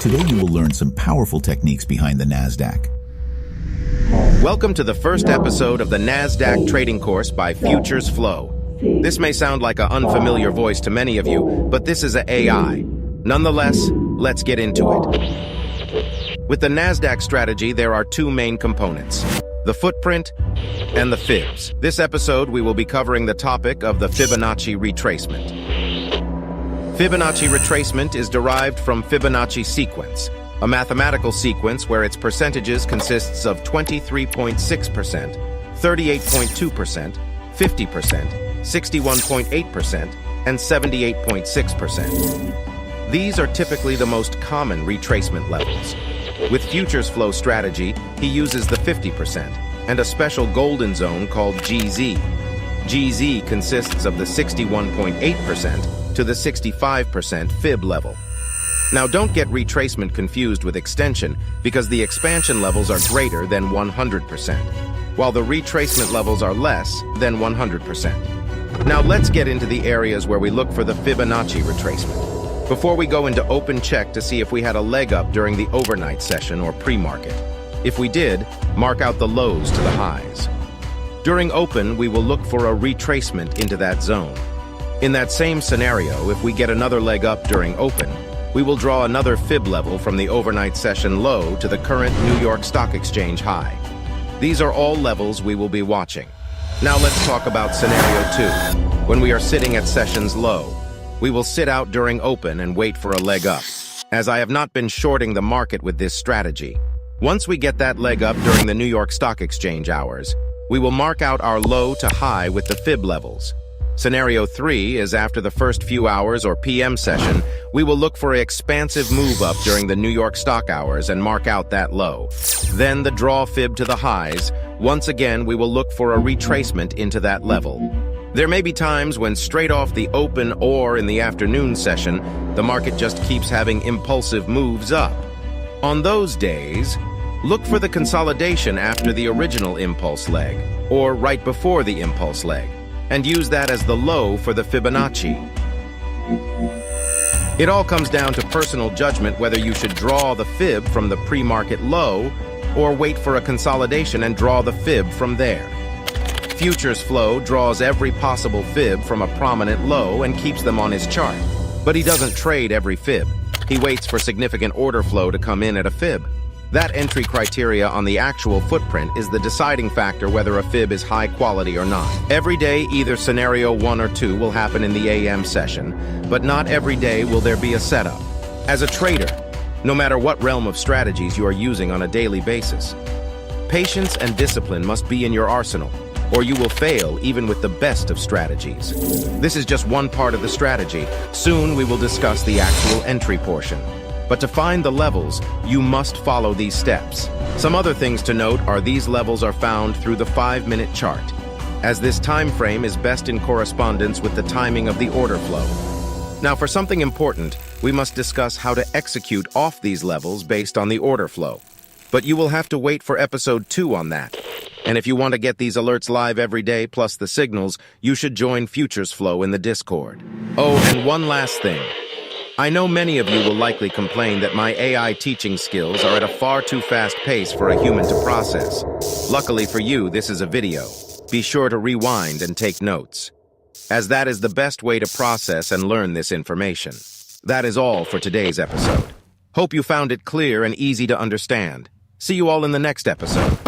Today you will learn some powerful techniques behind the NASDAQ. Welcome to the first episode of the NASDAQ trading course by Futures Flow. This may sound like an unfamiliar voice to many of you, but this is an AI. Nonetheless, let's get into it. With the NASDAQ strategy, there are two main components: the footprint and the fibs. This episode, we will be covering the topic of the Fibonacci retracement. Fibonacci retracement is derived from Fibonacci sequence, a mathematical sequence where its percentages consists of 23.6%, 38.2%, 50%, 61.8%, and 78.6%. These are typically the most common retracement levels. With Futures Flow strategy, he uses the 50% and a special golden zone called GZ. GZ consists of the 61.8% to the 65% fib level. Now, don't get retracement confused with extension, because the expansion levels are greater than 100%, while the retracement levels are less than 100%. Now, let's get into the areas where we look for the Fibonacci retracement. Before we go into open, check to see if we had a leg up during the overnight session or pre-market. If we did, mark out the lows to the highs. During open, we will look for a retracement into that zone. In that same scenario, if we get another leg up during open, we will draw another fib level from the overnight session low to the current New York Stock Exchange high. These are all levels we will be watching. Now let's talk about scenario 2. When we are sitting at session's low, we will sit out during open and wait for a leg up, as I have not been shorting the market with this strategy. Once we get that leg up during the New York Stock Exchange hours, we will mark out our low to high with the fib levels. Scenario 3 is after the first few hours or PM session, we will look for an expansive move up during the New York stock hours and mark out that low. Then the draw fib to the highs. Once again, we will look for a retracement into that level. There may be times when straight off the open or in the afternoon session, the market just keeps having impulsive moves up. On those days, look for the consolidation after the original impulse leg, or right before the impulse leg, and use that as the low for the Fibonacci. It all comes down to personal judgment whether you should draw the fib from the pre-market low or wait for a consolidation and draw the fib from there. Futures Flow draws every possible fib from a prominent low and keeps them on his chart. But he doesn't trade every fib. He waits for significant order flow to come in at a fib. That entry criteria on the actual footprint is the deciding factor whether a fib is high quality or not. Every day, either scenario 1 or 2 will happen in the AM session, but not every day will there be a setup. As a trader, no matter what realm of strategies you are using on a daily basis, patience and discipline must be in your arsenal, or you will fail even with the best of strategies. This is just one part of the strategy. Soon we will discuss the actual entry portion. But to find the levels, you must follow these steps. Some other things to note are these levels are found through the 5-minute chart, as this time frame is best in correspondence with the timing of the order flow. Now, for something important, we must discuss how to execute off these levels based on the order flow. But you will have to wait for episode 2 on that. And if you want to get these alerts live every day plus the signals, you should join Futures Flow in the Discord. Oh, and one last thing. I know many of you will likely complain that my AI teaching skills are at a far too fast pace for a human to process. Luckily for you, this is a video. Be sure to rewind and take notes, as that is the best way to process and learn this information. That is all for today's episode. Hope you found it clear and easy to understand. See you all in the next episode.